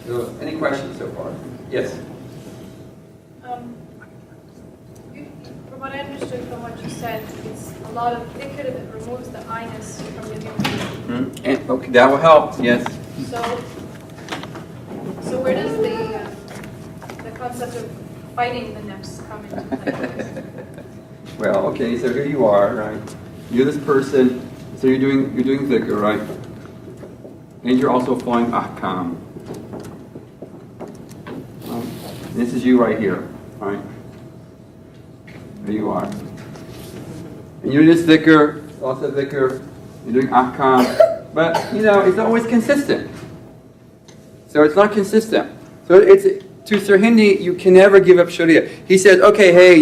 So, any questions so far? Yes? From what I understood from what you said, it's a lot of dhikr that removes the I-ness from the dhikr. And, okay, that will help, yes. So where does the concept of fighting the nafs come into play? Well, okay, so here you are, right? You're this person, so you're doing dhikr, right? And you're also following ahkam. This is you right here, right? There you are. And you're this dhikr, also dhikr, you're doing ahkam, but it's not always consistent. So it's not consistent. So it's to Sirhindi, you can never give up Sharia. He says, okay, hey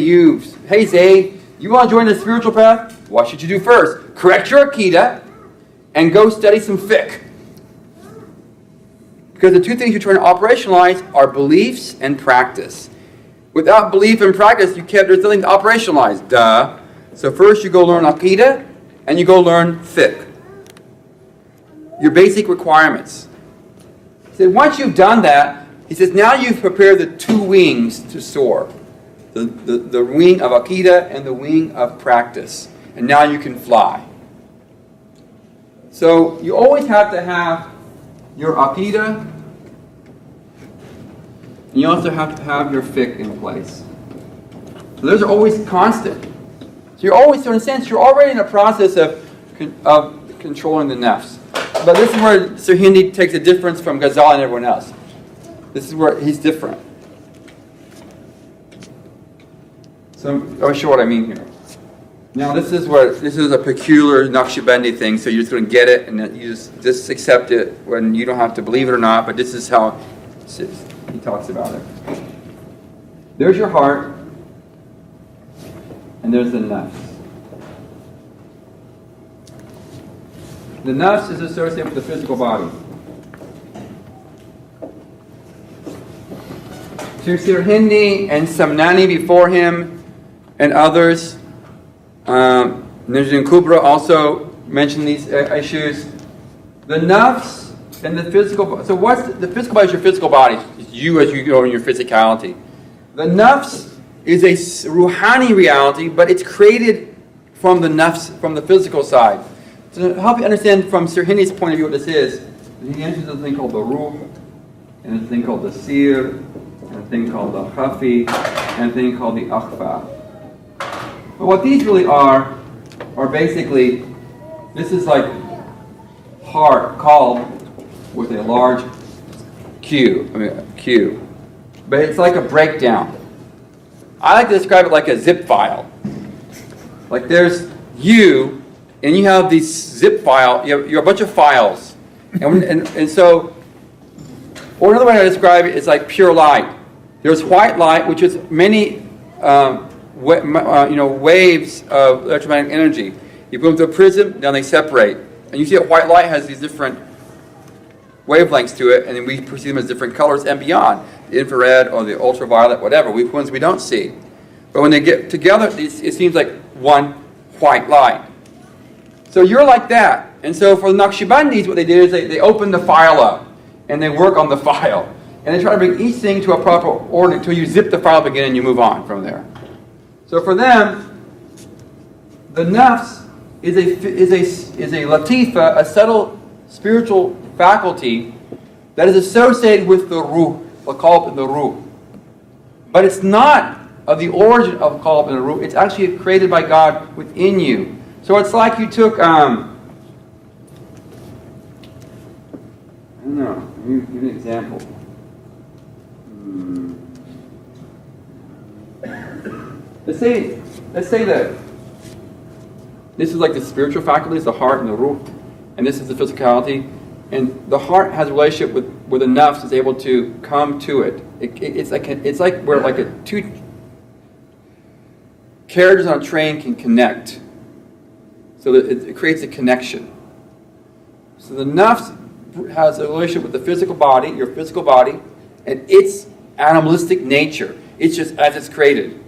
Zayd, you want to join the spiritual path? What should you do first? Correct your Aqidah and go study some fiqh. Because the two things you're trying to operationalize are beliefs and practice. Without belief and practice, there's nothing to operationalize. Duh. So first you go learn Aqidah and you go learn fiqh. Your basic requirements. He said, once you've done that, he says, now you've prepared the two wings to soar. The wing of Aqidah and the wing of practice. And now you can fly. So you always have to have your Aqidah, and you also have to have your fiqh in place. So those are always constant. So you're always, in a sense, you're already in a process of controlling the nafs. But this is where Sirhindi takes a difference from Ghazali and everyone else. This is where he's different. So I'll show what I mean here. Now this is a peculiar Naqshbandi thing, so you're just going to get it and you just accept it when you don't have to believe it or not, but this is how he talks about it. There's your heart, and there's the nafs. The nafs is associated with the physical body. To Sirhindi and Samnani before him and others, Najm Kubra also mentioned these issues. The nafs and the physical body. So what's the physical body? Is your physical body. It's you as you go in your physicality. The nafs is a ruhani reality, but it's created from the nafs, from the physical side. So to help you understand from Sirhindi's point of view what this is, he mentions a thing called the ruh, and a thing called the sir, and a thing called the khafi, and a thing called the akhfa. But what these really are basically, this is like heart called with a large Q. But it's like a breakdown. I like to describe it like a zip file. Like there's you, and you have these zip file, you have a bunch of files. And so, or another way I describe it is like pure light. There's white light, which is many waves of electromagnetic energy. You put them to a prism, now they separate. And you see that white light has these different wavelengths to it, and then we perceive them as different colors and beyond. The infrared or the ultraviolet, whatever, ones we don't see. But when they get together, it seems like one white light. So you're like that. And so for the Naqshbandis, what they did is they open the file up, and they work on the file. And they try to bring each thing to a proper order until you zip the file up again and you move on from there. So for them, the nafs is a latifa, a subtle spiritual faculty that is associated with the ruh, the qalb and the ruh. But it's not of the origin of qalb and the ruh. It's actually created by God within you. So it's like you took, I don't know, let me give you an example. Let's say that this is like the spiritual faculties, the heart and the ruh, and this is the physicality, and the heart has a relationship with the nafs, is able to come to it. It's like where like two carriages on a train can connect, so that it creates a connection. So the nafs has a relationship with the physical body, your physical body, and its animalistic nature. It's just as it's created.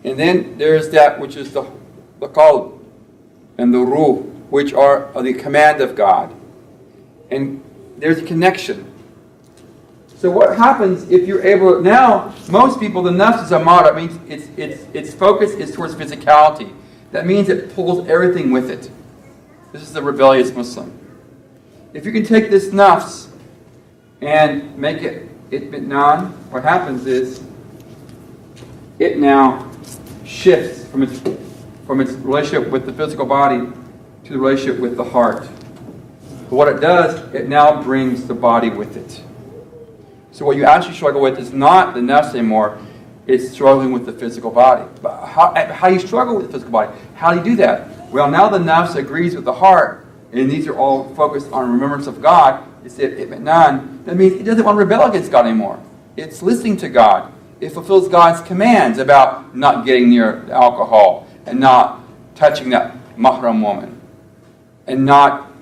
And then there's that which is the qalb and the ruh, which are the command of God. And there's a connection. So what happens if you're able, now, most people, the nafs is amara, it means its focus is towards physicality. That means it pulls everything with it. This is the rebellious Muslim. If you can take this nafs and make it itmitnan, what happens is it now shifts from its relationship with the physical body to the relationship with the heart. But what it does, it now brings the body with it. So what you actually struggle with is not the nafs anymore, it's struggling with the physical body. But how do you struggle with the physical body? How do you do that? Well, now the nafs agrees with the heart, and these are all focused on remembrance of God. It's itmitnan. That means it doesn't want to rebel against God anymore. It's listening to God. It fulfills God's commands about not getting near alcohol and not touching that mahram woman and not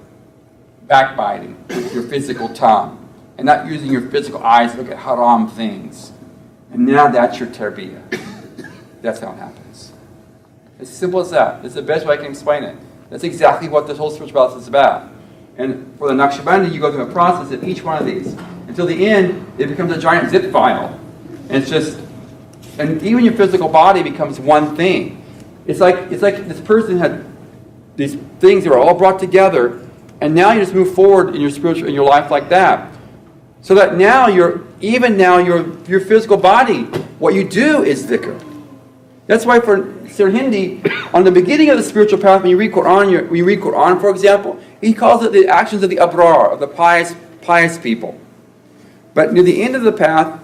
backbiting with your physical tongue and not using your physical eyes to look at haram things. And now that's your tarbiyah. That's how it happens. It's as simple as that. It's the best way I can explain it. That's exactly what this whole spiritual process is about. And for the Naqshbandi, you go through a process of each one of these. Until the end, it becomes a giant zip file. And it's just, and even your physical body becomes one thing. It's like this person had these things that are all brought together, and now you just move forward in your spiritual, in your life like that. So that now your physical body, what you do is dhikr. That's why for Sirhindi, on the beginning of the spiritual path, when you read Quran, for example, he calls it the actions of the abrar, of the pious people. But near the end of the path,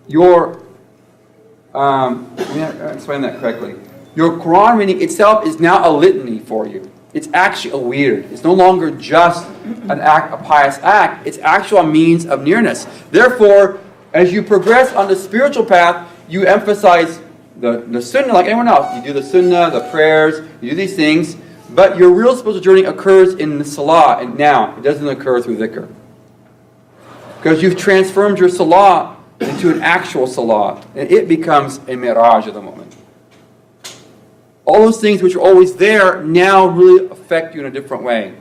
let me explain that correctly. Your Quran reading itself is now a litany for you. It's actually a weird. It's no longer just an act, a pious act. It's actual means of nearness. Therefore, as you progress on the spiritual path, you emphasize the sunnah like anyone else. You do the sunnah, the prayers, you do these things, but your real spiritual journey occurs in the salah, and now it doesn't occur through dhikr. Because you've transformed your salah into an actual salah, and it becomes a miraj at the moment. All those things which are always there now really affect you in a different way.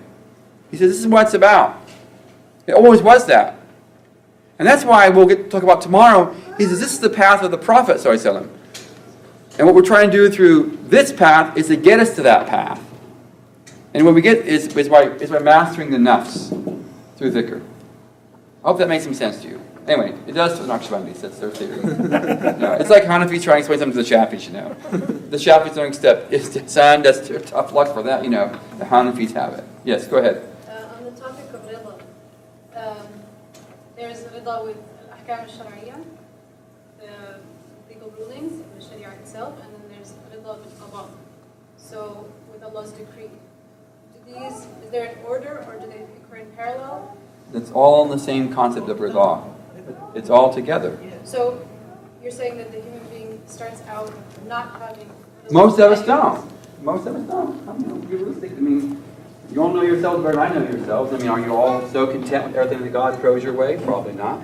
He says, this is what it's about. It always was that. And that's why we'll get to talk about tomorrow. He says, this is the path of the Prophet ﷺ. And what we're trying to do through this path is to get us to that path. And what we get is by mastering the nafs through dhikr. I hope that makes some sense to you. Anyway, it does to the Naqshbandis. That's their theory. No, it's like Hanafis trying to explain something to the Shafis, The Shafis don't accept ihsan. That's tough luck for that, The Hanafis have it. Yes, go ahead. On the topic of rida, there's rida with al-ahkam al-shar'iyya, the legal rulings of the sharia itself, and then there's rida with qada. So, with Allah's decree. Is there an order, or do they occur in parallel? It's all in the same concept of rida. It's all together. So, you're saying that the human being starts out not having... Most of us don't. Most of us don't. Be realistic. You all know yourselves better than I know yourselves. Are you all so content with everything that God throws your way? Probably not.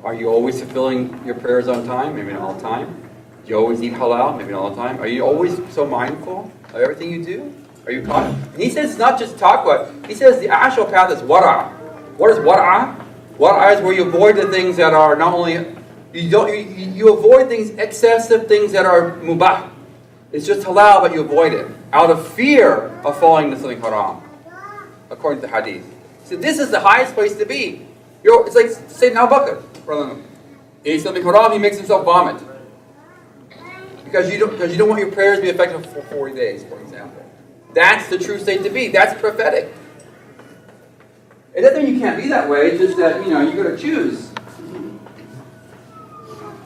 Are you always fulfilling your prayers on time? Maybe not all the time. Do you always eat halal? Maybe not all the time. Are you always so mindful of everything you do? Are you caught? And he says it's not just taqwa. He says the actual path is wara'. What is wara'? Wara' is where you avoid the things that are not only... You avoid things, excessive things that are mubah. It's just halal, but you avoid it out of fear of falling into something haram, according to the hadith. So this is the highest place to be. It's like Sayyidina Abu Bakr. He eats something haram, he makes himself vomit. Because you don't want your prayers to be effective for 40 days, for example. That's the true state to be. That's prophetic. It doesn't mean you can't be that way, it's just that, you got to choose.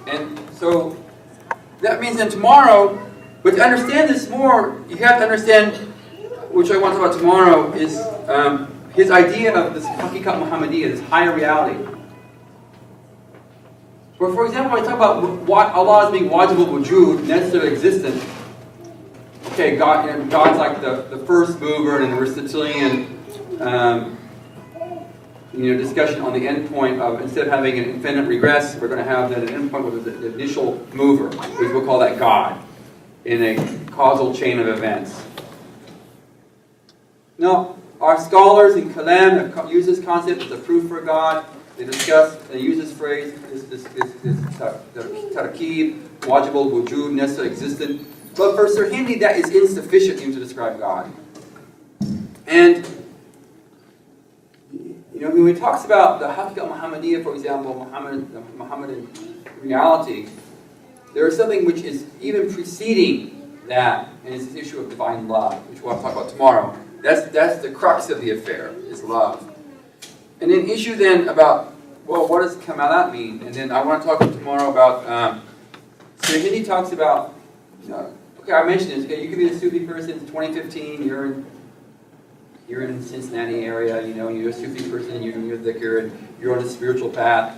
And so, that means that tomorrow, but to understand this more, you have to understand, which I want to talk about tomorrow, is his idea of this haqiqat Muhammadiyya, this higher reality. Where, for example, when I talk about what Allah as being wajibul wujud, necessary existence, okay, God's like the first mover and the Aristotelian discussion on the end point of, instead of having an infinite regress, we're going to have that an end point with the initial mover, which we'll call that God, in a causal chain of events. Now, our scholars in Kalam have used this concept as a proof for God. They discuss, they use this phrase, this tarkib, wajibul, wujud, necessary, existent. But for Sirhindi, that is insufficient even to describe God. And when he talks about the Haqiqa Muhammadiyya, for example, the Muhammadan reality, there is something which is even preceding that, and it's this issue of divine love, which we'll talk about tomorrow. That's the crux of the affair, is love. And an issue then about, well, what does Kamalat mean? And then I want to talk tomorrow about, Sirhindi talks about, okay, I mentioned this, okay, you could be a Sufi person, it's 2015, you're in the Cincinnati area, you're a Sufi person, you're doing your dhikr, and you're on a spiritual path.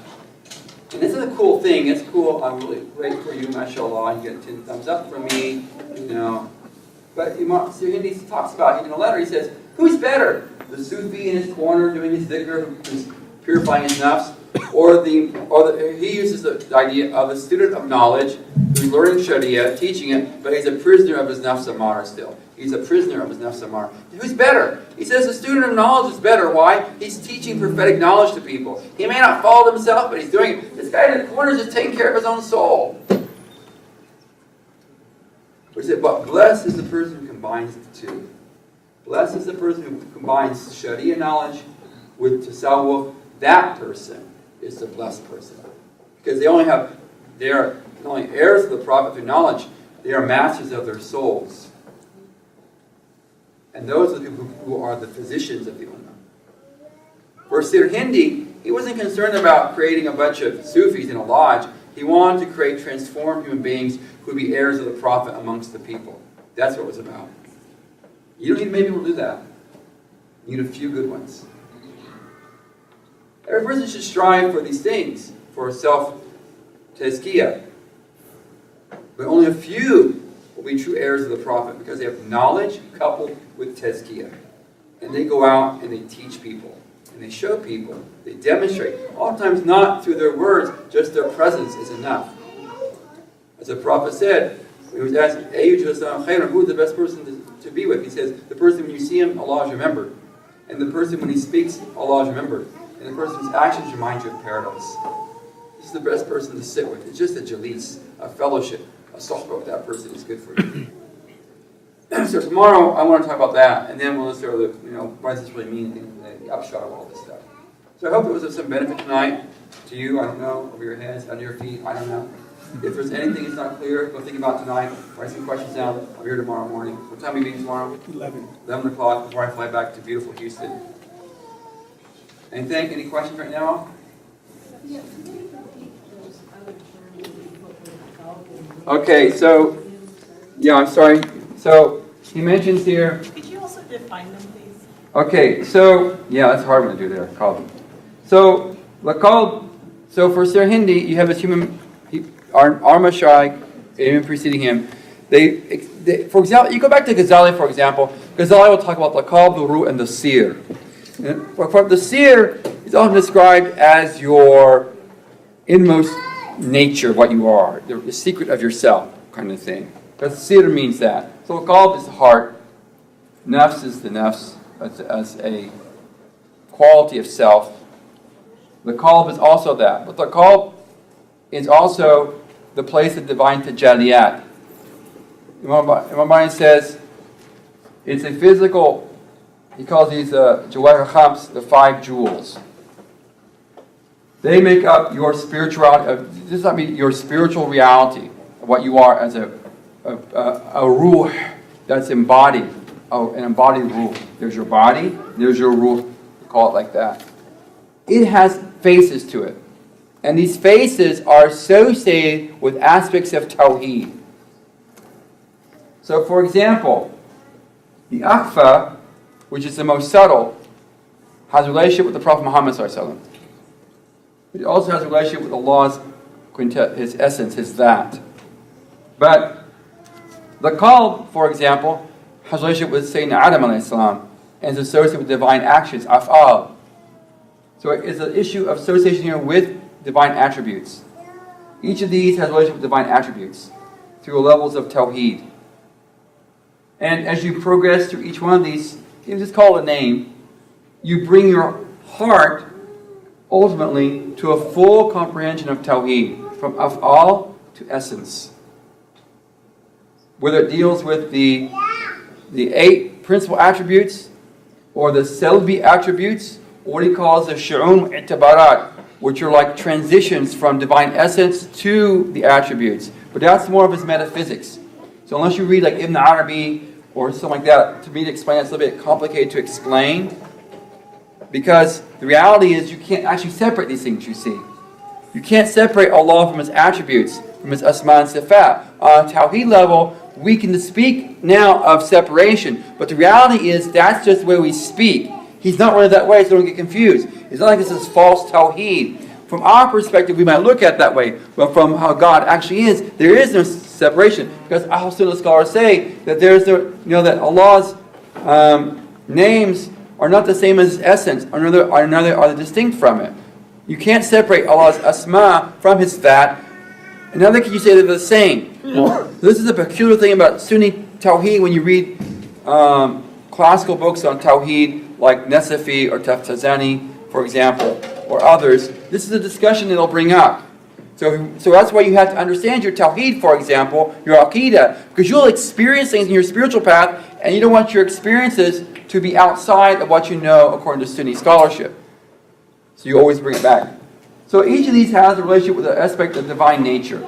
And this is a cool thing, it's cool, I'm really great for you, mashallah, you get 10 thumbs up from me, But Sirhindi talks about, in a letter, he says, who's better? The Sufi in his corner doing his dhikr, who's purifying his nafs, or he uses the idea of a student of knowledge who's learning Sharia, teaching it, but he's a prisoner of his nafs amara still. He's a prisoner of his nafs amara. Who's better? He says the student of knowledge is better. Why? He's teaching prophetic knowledge to people. He may not follow it himself, but he's doing it. This guy in the corner is just taking care of his own soul. We said, but blessed is the person who combines the two. Blessed is the person who combines Sharia knowledge with tasawwuf. That person is the blessed person. Because they are not only heirs of the Prophet through knowledge, they are masters of their souls. And those are the people who are the physicians of the Ummah. For Sirhindi, he wasn't concerned about creating a bunch of Sufis in a lodge. He wanted to create transformed human beings who would be heirs of the Prophet amongst the people. That's what it was about. You don't need many people to do that. You need a few good ones. Every person should strive for these things, for self-tazkiyah. But only a few will be true heirs of the Prophet because they have knowledge coupled with tazkiyah. And they go out and they teach people. And they show people. They demonstrate. Oftentimes not through their words, just their presence is enough. As the Prophet said, he was asked, who's the best person to be with? He says, the person when you see him, Allah is remembered. And the person when he speaks, Allah is remembered. And the person's actions remind you of paradise. This is the best person to sit with. It's just a jalis, a fellowship, a sohbah with that person is good for you. So tomorrow I want to talk about that, and then we'll just sort of, what does this really mean, the upshot of all this stuff. So I hope it was of some benefit tonight to you. I don't know, over your heads, under your feet, I don't know. If there's anything that's not clear, go think about tonight. Write some questions down. I'll be here tomorrow morning. What time are we meeting tomorrow? 11 o'clock before I fly back to beautiful Houston. Anything? Any questions right now? Okay, so, I'm sorry. So, he mentions here... Could you also define them, please? Okay, so, that's a hard one to do there, called. So, for Sirhindi, you have this human... Our Mashaykh, even preceding him, they, for example, you go back to Ghazali, for example. Ghazali will talk about the qalb, the ruh, and the seer. The seer is often described as your inmost nature, what you are, the secret of yourself, kind of thing. Because seer means that. So the qalb is the heart. Nafs is the nafs as a quality of self. The qalb is also that. But the qalb is also the place of divine tajalliyat. Imam Bani says it's a physical, he calls these Jawahir Khams, the 5 jewels. They make up your spirituality, this is your spiritual reality of what you are as a ruh that's embodied, an embodied ruh. There's your body, there's your ruh, we call it like that. It has faces to it. And these faces are associated with aspects of Tawheed. So, for example, the akhfa, which is the most subtle, has a relationship with the Prophet Muhammad ﷺ. It also has a relationship with Allah's quintet, His essence, His that. But the qalb, for example, has a relationship with Sayyidina Adam ﷺ and is associated with divine actions, af'al. So it's an issue of association here with divine attributes. Each of these has a relationship with divine attributes through levels of Tawheed. And as you progress through each one of these, you just call it a name, you bring your heart ultimately to a full comprehension of Tawheed, from af'al to essence. Whether it deals with the 8 principal attributes, or the selbi attributes, or what he calls the shu'um i'tibarat, which are like transitions from divine essence to the attributes. But that's more of his metaphysics. So unless you read like Ibn Arabi or something like that, to me to explain that's a little bit complicated to explain. Because the reality is you can't actually separate these things, you see. You can't separate Allah from His attributes, from His asma and sifat. On a Tawheed level, we can speak now of separation, but the reality is that's just the way we speak. He's not really that way, so don't get confused. It's not like this is false Tawheed. From our perspective, we might look at it that way, but from how God actually is, there is no separation. Because Ahl Sunnah scholars say that there's that Allah's names are not the same as His essence, or are distinct from it. You can't separate Allah's asma from His that. And neither can you say they're the same. This is a peculiar thing about Sunni Tawheed when you read classical books on Tawheed, like Nasafi or Taftazani, for example, or others. This is a discussion that they'll bring up. So that's why you have to understand your Tawheed, for example, your Aqidah, because you'll experience things in your spiritual path, and you don't want your experiences to be outside of what you know according to Sunni scholarship. So you always bring it back. So each of these has a relationship with an aspect of divine nature.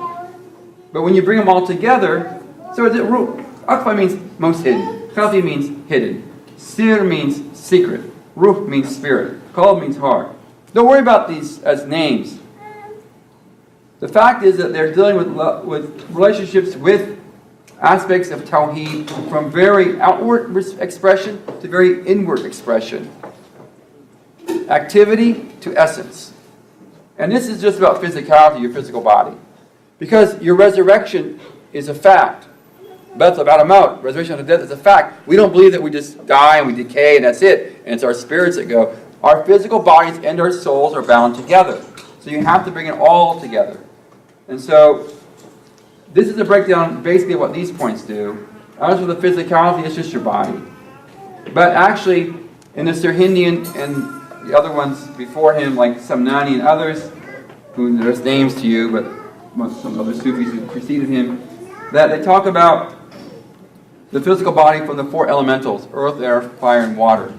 But when you bring them all together, so Akfa means most hidden. Khafi means hidden. Sir means secret. Ruh means spirit. Qalb means heart. Don't worry about these as names. The fact is that they're dealing with relationships with aspects of Tawheed from very outward expression to very inward expression. Activity to essence. And this is just about physicality, your physical body. Because your resurrection is a fact. Beth about a mouth, resurrection of the dead is a fact. We don't believe that we just die and we decay and that's it, and it's our spirits that go. Our physical bodies and our souls are bound together. So you have to bring it all together. And so, this is a breakdown basically of what these points do. As for the physicality, it's just your body. But actually, in the Sirhindi and the other ones before him, like Samnani and others, who there's names to you, but some other Sufis who preceded him, that they talk about the physical body from the 4 elementals, earth, air, fire, and water.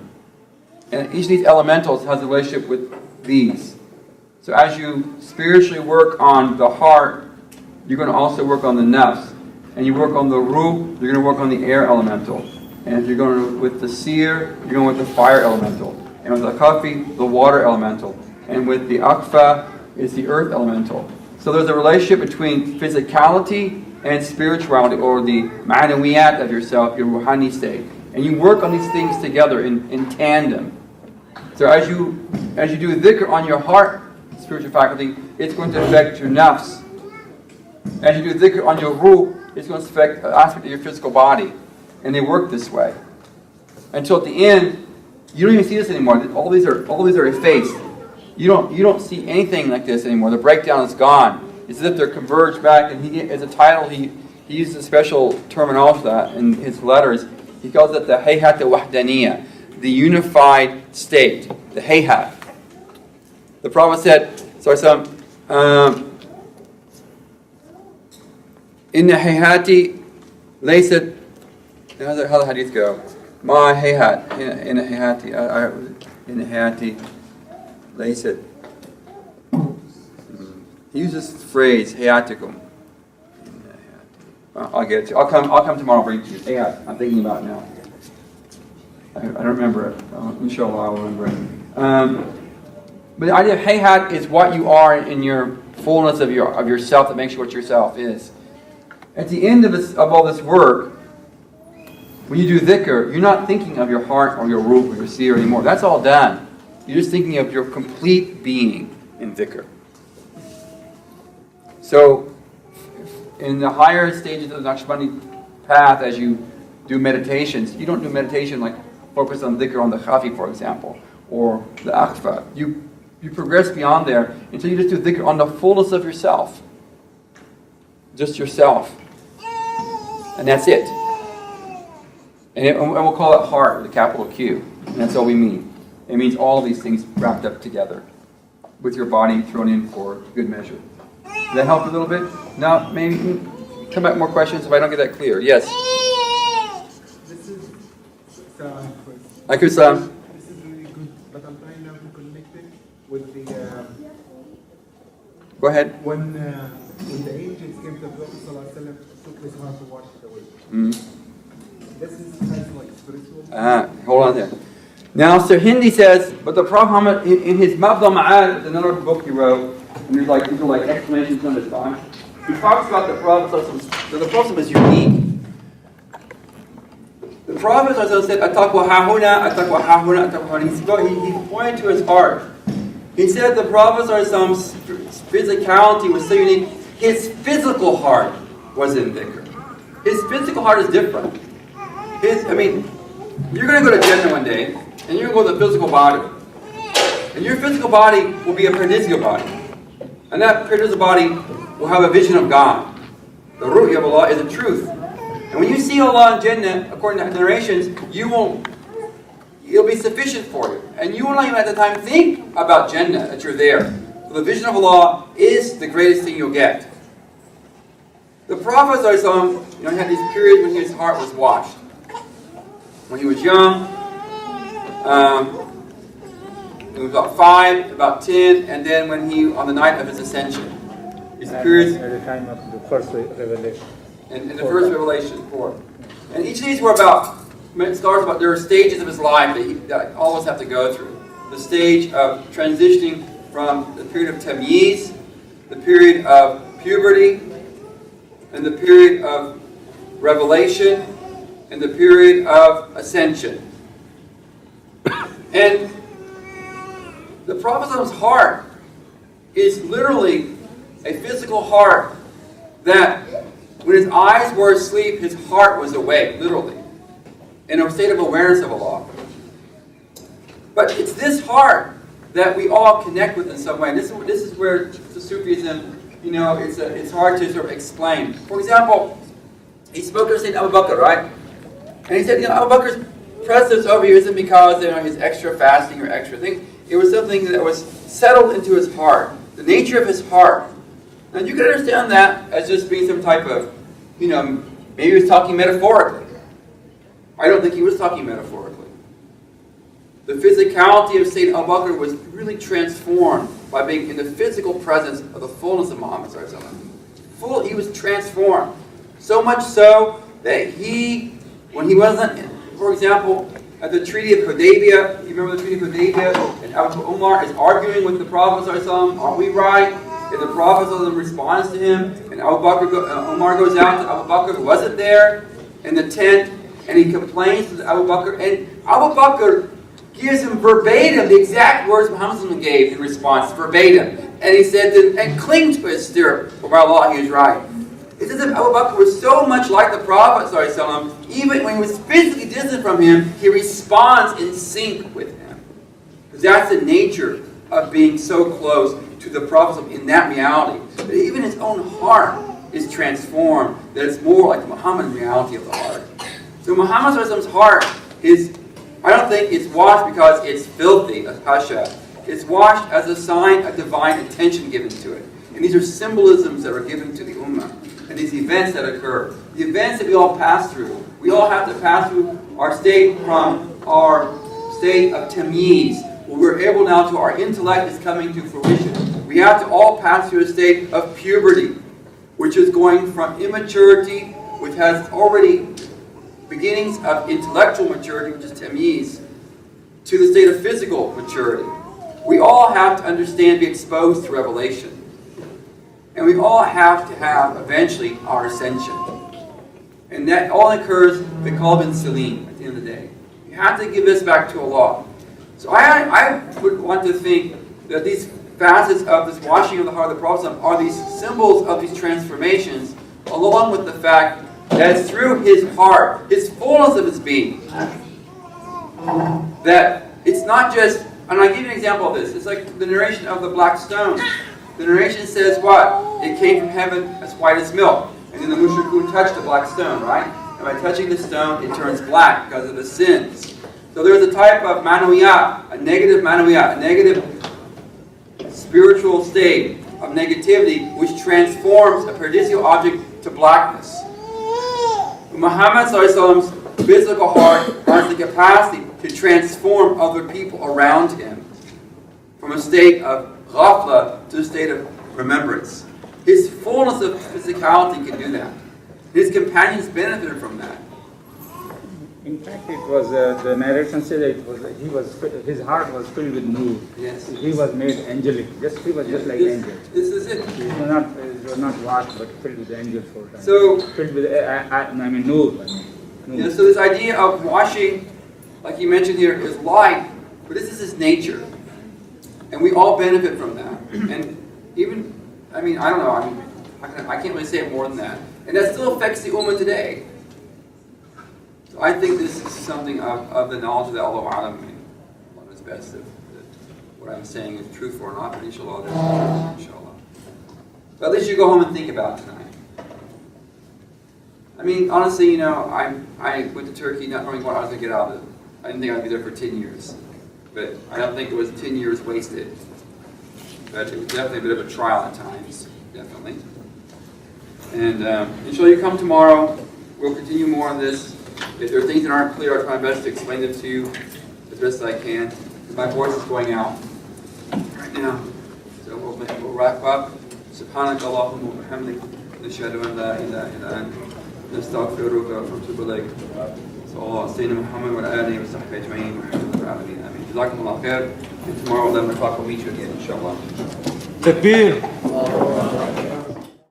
And each of these elementals has a relationship with these. So as you spiritually work on the heart, you're going to also work on the nafs. And you work on the ruh, you're going to work on the air elemental. And if you're going with the seer, you're going with the fire elemental. And with the kafi, the water elemental. And with the akfa, it's the earth elemental. So there's a relationship between physicality and spirituality, or the ma'nawiyat of yourself, your ruhani state. And you work on these things together in tandem. So as you do dhikr on your heart, spiritual faculty, it's going to affect your nafs. As you do dhikr on your ruh, it's going to affect an aspect of your physical body. And they work this way. Until at the end, you don't even see this anymore. All these are effaced. You don't see anything like this anymore. The breakdown is gone. It's as if they're converged back, and as a title, he uses a special terminology for that in his letters. He calls it the hayhat al-wahdaniyah, the unified state, the hayhat. The Prophet said, in the hayhati, laysat, how does the hadith go? Ma hayhat, in the hayhati, laysat. He uses the phrase hayatikum. I'll get it to you. I'll come tomorrow and bring it to you. Hayat, I'm thinking about it now. I don't remember it. Inshallah, I'll remember it. But the idea of hayhat is what you are in your fullness of yourself that makes you what yourself is. At the end of all this work, when you do dhikr, you're not thinking of your heart or your ruh or your seer anymore. That's all done. You're just thinking of your complete being in dhikr. So, in the higher stages of the Naqshbandi path, as you do meditations, you don't do meditation like focus on dhikr on the khafi, for example, or the akhfa. You progress beyond there until you just do dhikr on the fullness of yourself. Just yourself. And that's it. And we'll call it heart with a capital Q. And that's all we mean. It means all of these things wrapped up together. with your body thrown in for good measure. Does that help a little bit? Now, maybe come back more questions if I don't get that clear. Yes? This is Salam. Alaikum salam. This is really good, but I'm trying now to connect it with the Go ahead. when the angels came to the Prophet Sallallahu Alaihi Wasallam, took his heart to wash it away. This is kind of like spiritual. Hold on there. Now, Sirhindi says, but the Prophet Muhammad, in his Mabda Ma'ad, another book he wrote, and there's like, these are like explanations on his time, he talks about the Prophet, that the Prophet is unique. The Prophet said, Ataqwa hahuna, Ataqwa hahuna, Ataqwa hahuna. He pointed to his heart. He said the Prophet's physicality was so unique, his physical heart was in dhikr. His physical heart is different. You're going to go to Jannah one day, and you're going to go to the physical body. And your physical body will be a paradisical body. And that paradisical body will have a vision of God. The ru'ya of Allah is the truth. And when you see Allah in Jannah, according to narrations, it'll be sufficient for you. And you will not even at the time think about Jannah, that you're there. So the vision of Allah is the greatest thing you'll get. The Prophet ﷺ, he had these periods when his heart was washed. When he was young, he was about 5, about 10, and then when on the night of his ascension. These periods at the time of the first revelation. in the first revelation 4. And each of these were there were stages of his life that all of us have to go through. The stage of transitioning from the period of tamyiz, the period of puberty, and the period of revelation, and the period of ascension. And the Prophet's heart is literally a physical heart that when his eyes were asleep, his heart was awake, literally, in a state of awareness of Allah. But it's this heart that we all connect with in some way. And this is where the Sufism, it's hard to sort of explain. For example, he spoke of Sayyidina Abu Bakr, right? And he said, Abu Bakr's presence over here isn't because his extra fasting or extra things. It was something that was settled into his heart, the nature of his heart. And you can understand that as just being some type of, maybe he was talking metaphorically. I don't think he was talking metaphorically. The physicality of Sayyidina Abu Bakr was really transformed by being in the physical presence of the fullness of Muhammad. He was transformed. So much so that when he wasn't, for example, at the Treaty of Hudaybiyah, you remember the Treaty of Hudaybiyah? And Abu Umar is arguing with the Prophet, are we right? And the Prophet responds to him, and Umar goes out to Abu Bakr, who wasn't there, in the tent, and he complains to Abu Bakr, and Abu Bakr gives him verbatim the exact words Muhammad gave in response, verbatim. And he said, and cling to his stirrup, for by Allah he is right. It's as if Abu Bakr was so much like the Prophet, even when he was physically distant from him, he responds in sync with him. Because that's the nature of being so close to the Prophet in that reality. That even his own heart is transformed, that it's more like the Muhammadan reality of the heart. So Muhammad's heart I don't think it's washed because it's filthy, hasha. It's washed as a sign of divine attention given to it. And these are symbolisms that are given to the Ummah. And these events that occur. The events that we all pass through. We all have to pass through our state from our state of tamyiz, where we're able now to, our intellect is coming to fruition. We have to all pass through a state of puberty, which is going from immaturity, which has already beginnings of intellectual maturity, which is tamyiz, to the state of physical maturity. We all have to understand, be exposed to revelation. And we all have to have, eventually, our ascension. And that all occurs the qalb salim at the end of the day. You have to give this back to Allah. So I would want to think that these facets of this washing of the heart of the Prophet are these symbols of these transformations, along with the fact that it's through his heart, his fullness of his being, that it's not just, and I'll give you an example of this. It's like the narration of the black stone. The narration says what? It came from heaven as white as milk. And then the mushrikun touched the black stone, right? And by touching the stone, it turns black because of the sins. So there's a type of manawiyat, a negative manawiyat, a negative spiritual state of negativity which transforms a perditional object to blackness. Muhammad Muhammad's physical heart has the capacity to transform other people around him from a state of ghafla to a state of remembrance. His fullness of physicality can do that. His companions benefited from that. In fact, it was the narration said that his heart was filled with nur. Yes. He was made angelic. He was just like angel. This is it. He was not washed, but filled with angels for time. So, filled with nur. yeah, so this idea of washing, like you mentioned here, is light, but this is his nature. And we all benefit from that. And even, I don't know, I can't really say it more than that. And that still affects the Ummah today. So I think this is something of the knowledge of the Allah Alam. One is best if what I'm saying is truthful or not, but inshallah, there's truth, inshallah. But at least you go home and think about it tonight. Honestly, I went to Turkey not knowing what I was going to get out of it. I didn't think I'd be there for 10 years. But I don't think it was 10 years wasted. But it was definitely a bit of a trial at times, definitely. And inshallah, you come tomorrow. We'll continue more on this. If there are things that aren't clear, I'll try my best to explain them to you as best I can. My voice is going out right now. So we'll wrap up. Subhanak Allahumma wa bihamdik. Nashhadu an la ilaha illa anta. Nastaghfiruka wa natubu ilayk. Sallallahu alayhi wa Muhammad wa alihi wa sahbihi ajma'in. Walhamdulillahi rabbil alamin. Jazakumullah khair. And tomorrow 11 o'clock we'll meet you again, inshallah. Takbir.